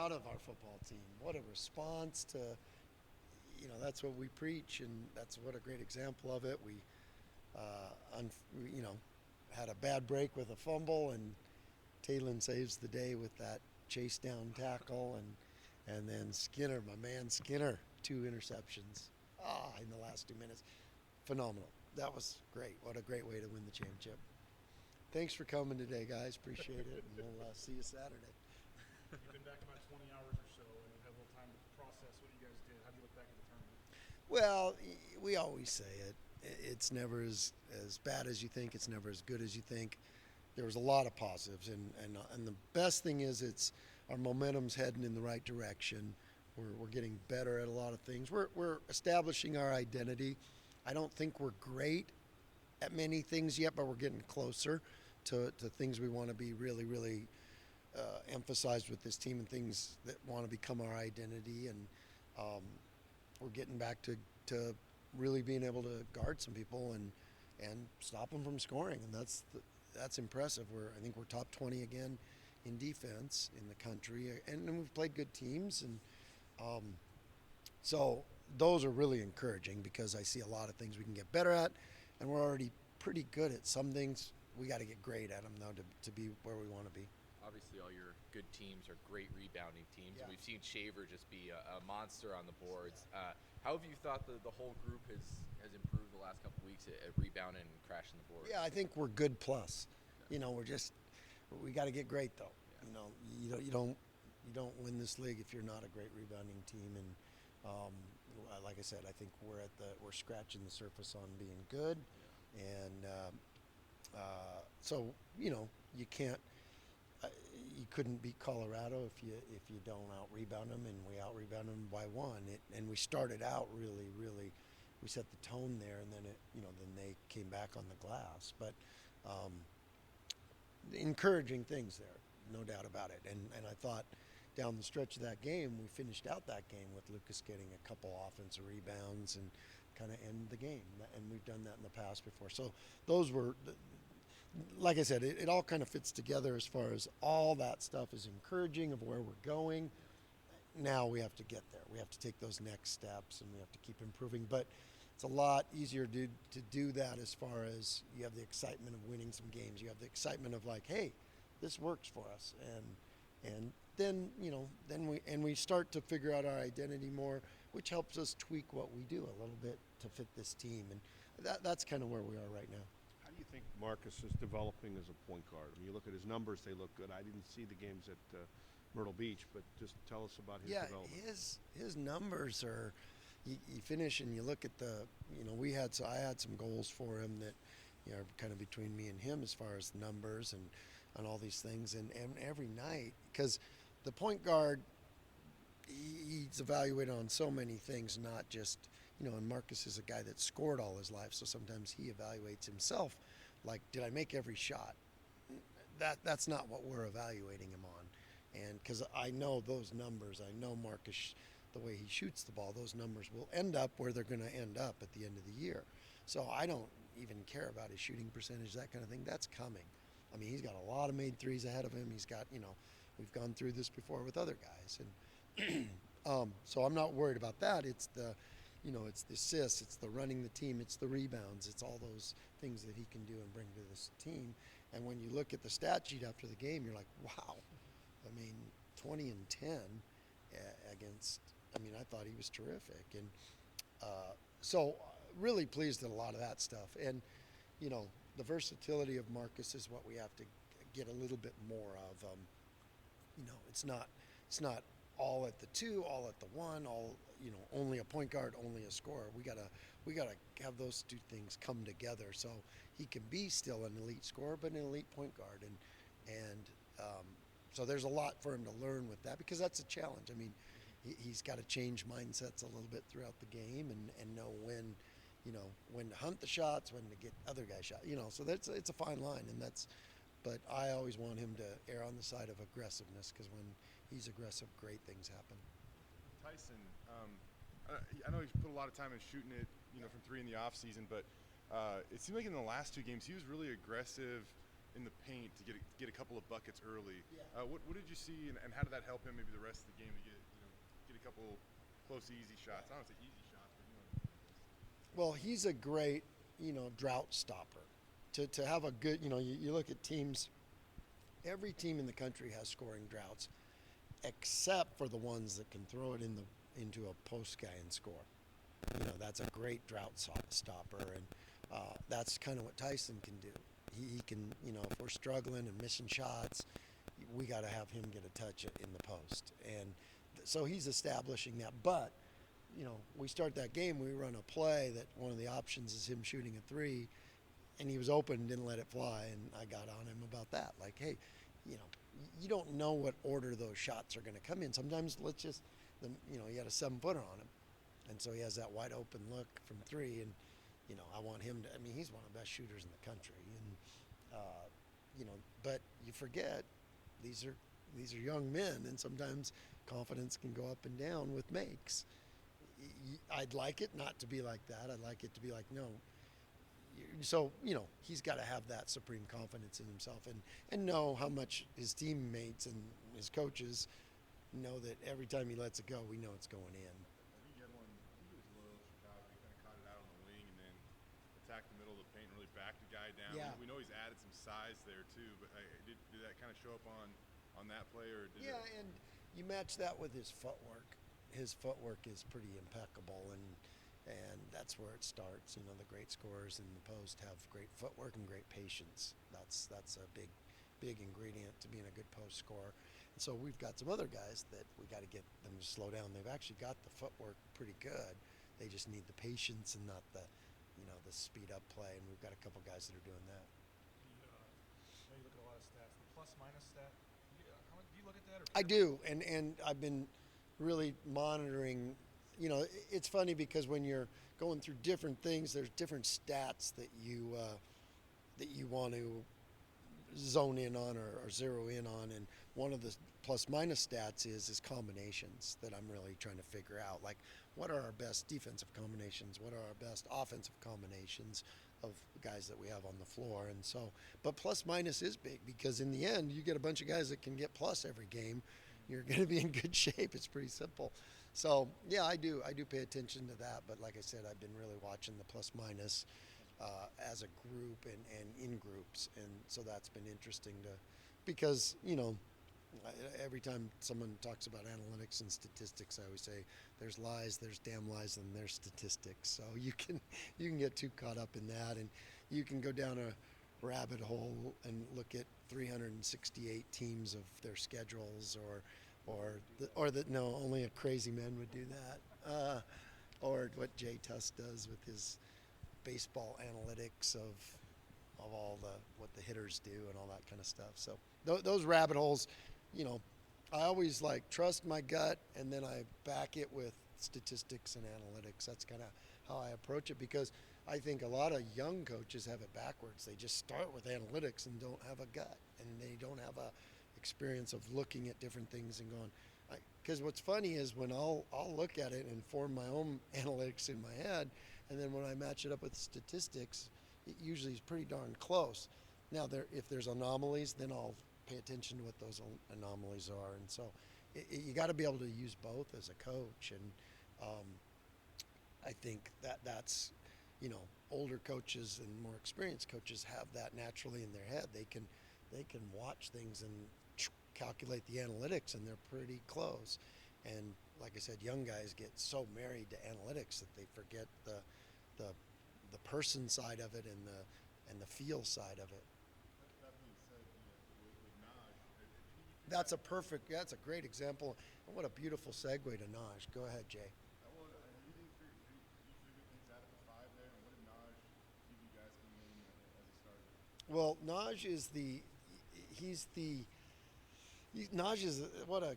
proud of our football team. What a response to, that's what we preach, and that's what a great example of it. We, had a bad break with a fumble, and Talon saves the day with that chase down tackle, and then Skinner, my man Skinner, 2 interceptions in the last 2 minutes. Phenomenal. That was great. What a great way to win the championship. Thanks for coming today, guys. Appreciate it, and we'll see you Saturday. You've been back about 20 hours or so, and you've had a little time to process what you guys did. How do you look back at the tournament? Well, we always say it. It's never as bad as you think. It's never as good as you think. There was a lot of positives, and the best thing is it's our momentum's heading in the right direction. We're getting better at a lot of things. We're establishing our identity. I don't think we're great at many things yet, but we're getting closer to things we want to be really, really emphasized with this team, and things that want to become our identity. And we're getting back to really being able to guard some people and stop them from scoring, and that's impressive. I think we're top 20 again in defense in the country, and we've played good teams, and so those are really encouraging, because I see a lot of things we can get better at, and we're already pretty good at some things. We got to get great at them, though, to be where we want to be. Obviously, all your good teams are great rebounding teams. Yeah. We've seen Shaver just be a monster on the boards. How have you thought the whole group has improved the last couple of weeks at rebounding and crashing the boards? Yeah, I think we're good plus. We got to get great, though. Yeah. You don't win this league if you're not a great rebounding team. And like I said, I think we're scratching the surface on being good. Yeah. And so you can't. You couldn't beat Colorado if you don't out rebound them, and we out rebound them by 1. And we started out really, really. We set the tone there, and then then they came back on the glass. But encouraging things there, no doubt about it. And I thought down the stretch of that game, we finished out that game with Lucas getting a couple offensive rebounds and kind of end the game. And we've done that in the past before. So those were. Like I said, it all kind of fits together as far as all that stuff is encouraging of where we're going. Now we have to get there. We have to take those next steps, and we have to keep improving. But it's a lot easier to do that as far as you have the excitement of winning some games. You have the excitement of like, hey, this works for us. And then we start to figure out our identity more, which helps us tweak what we do a little bit to fit this team. And that's kind of where we are right now. How do you think Marcus is developing as a point guard? I mean, you look at his numbers; they look good. I didn't see the games at Myrtle Beach, but just tell us about his development. His numbers are. You finish and you look at I had some goals for him that are kind of between me and him as far as numbers and all these things, and every night, because the point guard, he's evaluated on so many things, not just, and Marcus is a guy that scored all his life, so sometimes he evaluates himself like, did I make every shot? That's not what we're evaluating him on. And because I know those numbers, I know Marcus, the way he shoots the ball, those numbers will end up where they're going to end up at the end of the year. So I don't even care about his shooting percentage, that kind of thing. That's coming. I mean, he's got a lot of made threes ahead of him. He's got, we've gone through this before with other guys. And so I'm not worried about that. It's it's the assists, it's the running the team, it's the rebounds, it's all those things that he can do and bring to this team. And when you look at the stat sheet after the game, you're like, wow. I mean, 20 and 10 against, I thought he was terrific. And so really pleased at a lot of that stuff. And, the versatility of Marcus is what we have to get a little bit more of. It's not all at the 2, all at the 1, only a point guard, only a scorer. We gotta have those two things come together so he can be still an elite scorer, but an elite point guard. And so there's a lot for him to learn with that, because that's a challenge. I mean, he's got to change mindsets a little bit throughout the game and know when to hunt the shots, when to get other guys shots. So it's a fine line, but I always want him to err on the side of aggressiveness, because when he's aggressive, great things happen. Tyson, I know he's put a lot of time in shooting it, from 3 in the off season, but it seemed like in the last 2 games he was really aggressive in the paint to get a couple of buckets early. Yeah. What did you see, and how did that help him maybe the rest of the game to get a couple close, easy shots? I don't want to say easy shots, but Well, he's a great, drought stopper. To have a good, you look at teams, every team in the country has scoring droughts, except for the ones that can throw it into a post guy and score. That's a great drought stopper, and that's kind of what Tyson can do. He can, if we're struggling and missing shots, we got to have him get a touch in the post, and so he's establishing that. But we start that game, we run a play that one of the options is him shooting a three, and he was open and didn't let it fly, and I got on him about that. Like, hey, you don't know what order those shots are going to come in. Sometimes he had a 7-footer on him, and so he has that wide open look from three, and I want him to. I mean, he's one of the best shooters in the country, and but you forget these are young men, and sometimes confidence can go up and down with makes. I'd like it not to be like that. I'd like it to be like, no. So, he's got to have that supreme confidence in himself and know how much his teammates and his coaches know that every time he lets it go, we know it's going in. I think you had one. I think it was a little Chicago. He kind of caught it out on the wing and then attacked the middle of the paint and really backed the guy down. Yeah. We know he's added some size there too, but did that kind of show up on that play, or did Yeah, and you match that with his footwork. His footwork is pretty impeccable, and that's where it starts. The great scorers in the post have great footwork and great patience. That's a big ingredient to being a good post scorer. And so we've got some other guys that we got to get them to slow down. They've actually got the footwork pretty good. They just need the patience and not the speed up play. And we've got a couple guys that are doing that. I know you look at a lot of stats. The plus minus stat. Do you look at that? I do, and I've been really monitoring. It's funny because when you're going through different things, there's different stats that you want to zone in on or zero in on, and one of the plus minus stats is combinations that I'm really trying to figure out. Like, what are our best defensive combinations? What are our best offensive combinations of guys that we have on the floor? And so, but plus minus is big because in the end, you get a bunch of guys that can get plus every game. You're going to be in good shape. It's pretty simple. So, yeah, I do pay attention to that. But like I said, I've been really watching the plus minus as a group and in groups. And so that's been interesting because, every time someone talks about analytics and statistics, I always say there's lies, there's damn lies, and there's statistics. So you can get too caught up in that, and you can go down a rabbit hole and look at 368 teams of their schedules, only a crazy man would do that, or what Jay Tuss does with his baseball analytics of all what the hitters do and all that kind of stuff. So those rabbit holes, I always trust my gut, and then I back it with statistics and analytics. That's kind of how I approach it, because I think a lot of young coaches have it backwards. They just start with analytics and don't have a gut, and they don't have a experience of looking at different things and going. Because what's funny is when I'll look at it and form my own analytics in my head, and then when I match it up with statistics, it usually is pretty darn close. Now, if there's anomalies, then I'll pay attention to what those anomalies are, and so you got to be able to use both as a coach, and I think that's older coaches and more experienced coaches have that naturally in their head. They can watch things and calculate the analytics, and they're pretty close. And like I said, young guys get so married to analytics that they forget the person side of it and the feel side of it. That being said, with Naj, That's a great example. And what a beautiful segue to Naj. Go ahead, Jay. you didn't figure things out at the 5 there, and what did Naj give you guys coming in as a starter? Well, Naj is what a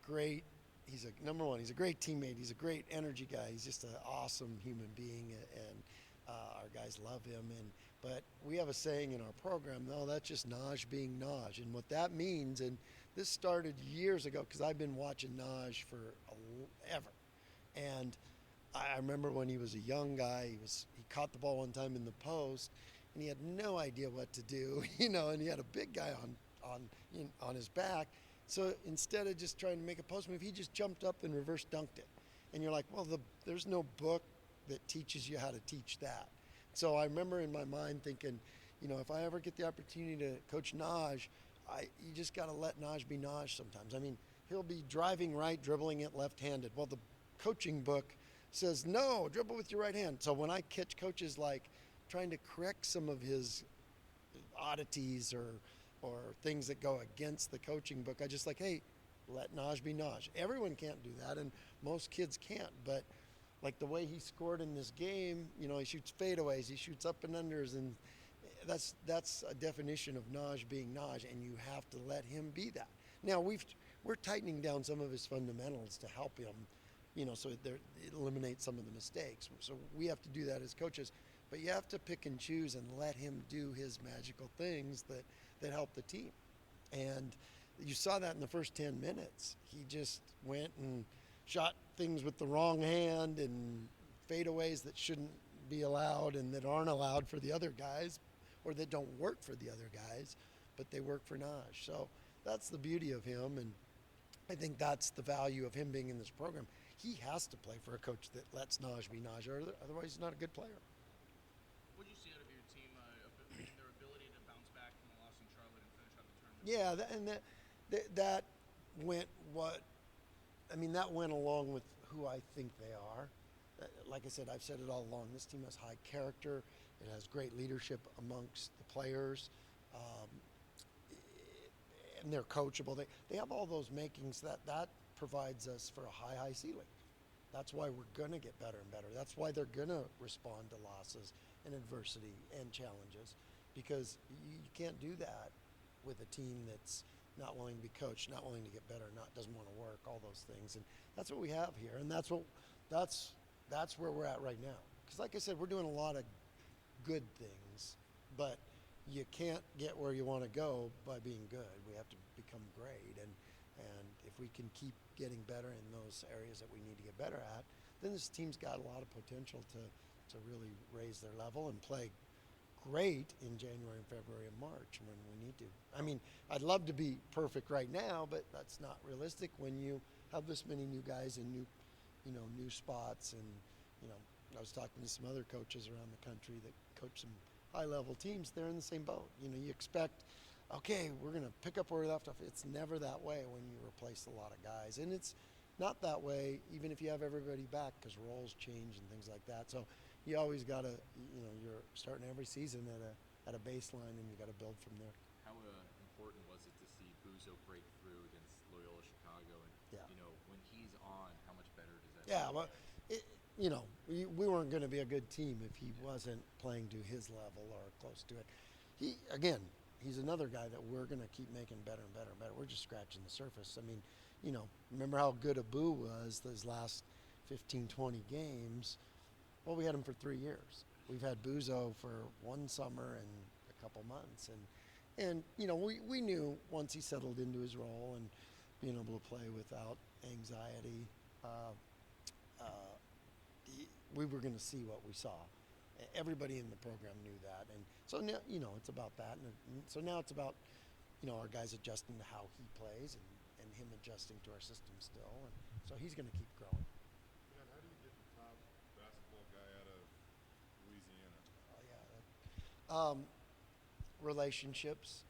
great. He's number one. He's a great teammate. He's a great energy guy. He's just an awesome human being, and our guys love him. But we have a saying in our program, no, that's just Naj being Naj. And what that means, and this started years ago because I've been watching Naj forever. And I remember when he was a young guy, he caught the ball one time in the post, and he had no idea what to do, and he had a big guy on his back. So instead of just trying to make a post move, he just jumped up and reverse dunked it. And you're like, well, there's no book that teaches you how to teach that. So I remember in my mind thinking, if I ever get the opportunity to coach Naj, you just got to let Naj be Naj sometimes. I mean, he'll be driving right, dribbling it left-handed. Well, the coaching book says, no, dribble with your right hand. So when I catch coaches like trying to correct some of his oddities or things that go against the coaching book, I just like, hey, let Naj be Naj. Everyone can't do that, and most kids can't, but like the way he scored in this game, he shoots fadeaways, he shoots up and unders, and that's a definition of Naj being Naj, and you have to let him be that. Now we're tightening down some of his fundamentals to help him, so it eliminates some of the mistakes. So we have to do that as coaches, but you have to pick and choose and let him do his magical things that help the team. And you saw that in the first 10 minutes. He just went and shot things with the wrong hand and fadeaways that shouldn't be allowed and that aren't allowed for the other guys, or that don't work for the other guys, but they work for Naj. So that's the beauty of him, and I think that's the value of him being in this program. He has to play for a coach that lets Naj be Naj, or otherwise he's not a good player. What did you see out of your team, their ability to bounce back from the loss in Charlotte and finish out the tournament? Yeah, that went along with who I think they are. Like I said, I've said it all along. This team has high character. It has great leadership amongst the players, and they're coachable. They have all those makings that provides us for a high ceiling. That's why we're going to get better and better. That's why they're going to respond to losses and adversity and challenges, because you can't do that with a team that's not willing to be coached, not willing to get better, doesn't want to work, all those things. And that's what we have here, and that's where we're at right now. Because like I said, we're doing a lot of good things, but you can't get where you want to go by being good. We have to become great, and if we can keep getting better in those areas that we need to get better at, then this team's got a lot of potential to really raise their level and play great in January and February and March when we need to. I mean, I'd love to be perfect right now, but that's not realistic when you have this many new guys in new spots. And I was talking to some other coaches around the country that coach some high-level teams. They're in the same boat. You expect, okay, we're going to pick up where we left off. It's never that way when you replace a lot of guys, and it's not that way even if you have everybody back, because roles change and things like that. So you always got to, you're starting every season at a baseline, and you got to build from there. How important was it to see Buzo break through against Loyola Chicago? And, when he's on, how much better does that Well, we weren't going to be a good team if he wasn't playing to his level or close to it. He's another guy that we're going to keep making better and better and better. We're just scratching the surface. I mean, remember how good Abu was those last 15, 20 games? Well, we had him for 3 years. We've had Buzo for one summer and a couple months. And we knew once he settled into his role and being able to play without anxiety, we were going to see what we saw. Everybody in the program knew that. And so now, it's about that. And so now it's about, our guys adjusting to how he plays and him adjusting to our system still. And so he's going to keep growing. How do you get the top basketball guy out of Louisiana? Relationships.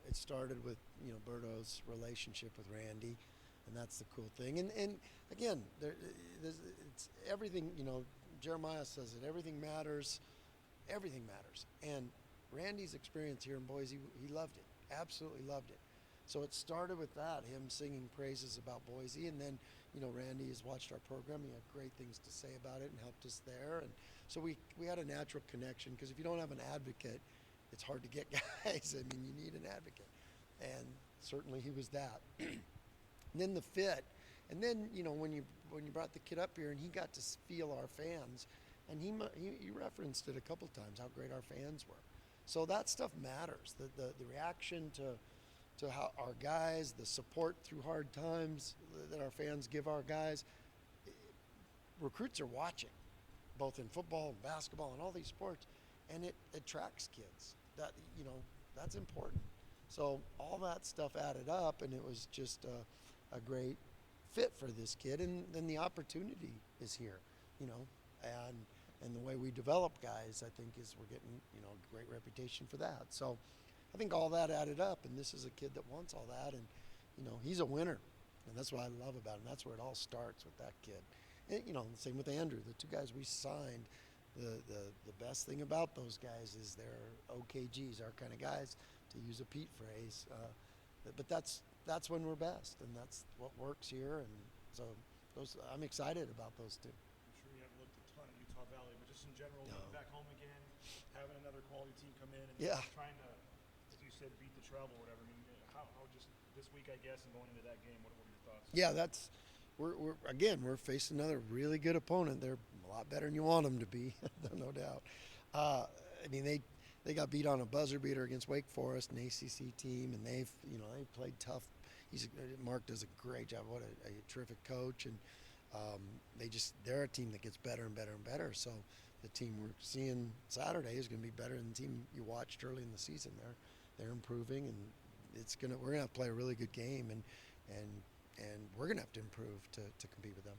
It started with, Berto's relationship with Randy, and that's the cool thing. And again, it's everything, Jeremiah says it, everything matters. Everything matters. And Randy's experience here in Boise, he loved it, absolutely loved it. So it started with that, him singing praises about Boise, and then, Randy has watched our program. He had great things to say about it and helped us there. And so we had a natural connection, because if you don't have an advocate, it's hard to get guys. I mean, you need an advocate. And certainly he was that. And then the fit. And then, when you brought the kid up here and he got to feel our fans, and he referenced it a couple times, how great our fans were. So that stuff matters. The reaction to how our guys, the support through hard times that our fans give our guys. Recruits are watching, both in football and basketball and all these sports, and it attracts kids. That, you know, that's important. So all that stuff added up, and it was just a great fit for this kid. And then the opportunity is here, you know, and the way we develop guys, I think, is we're getting, you know, a great reputation for that. So I think all that added up, and this is a kid that wants all that, and, you know, he's a winner. And that's what I love about him. That's where it all starts with that kid. And, you know, same with Andrew. The two guys we signed, the best thing about those guys is they're OKGs, our kind of guys, to use a Pete phrase. But that's when we're best, and that's what works here. And so I'm excited about those two. I'm sure you haven't looked a ton at Utah Valley, but just in general, No. being back home again, having another quality team come in, and Yeah. trying to, as you said, beat the travel or whatever. I mean, how just this week, I guess, and going into that game, what are your thoughts? Yeah, we're facing another really good opponent. They're a lot better than you want them to be, no doubt. I mean, they got beat on a buzzer beater against Wake Forest, an ACC team, and they've played tough. Mark does a great job. What a terrific coach, and they're a team that gets better and better and better. So the team we're seeing Saturday is going to be better than the team you watched early in the season. They're improving, and we're gonna have to play a really good game, and we're gonna have to improve to compete with them.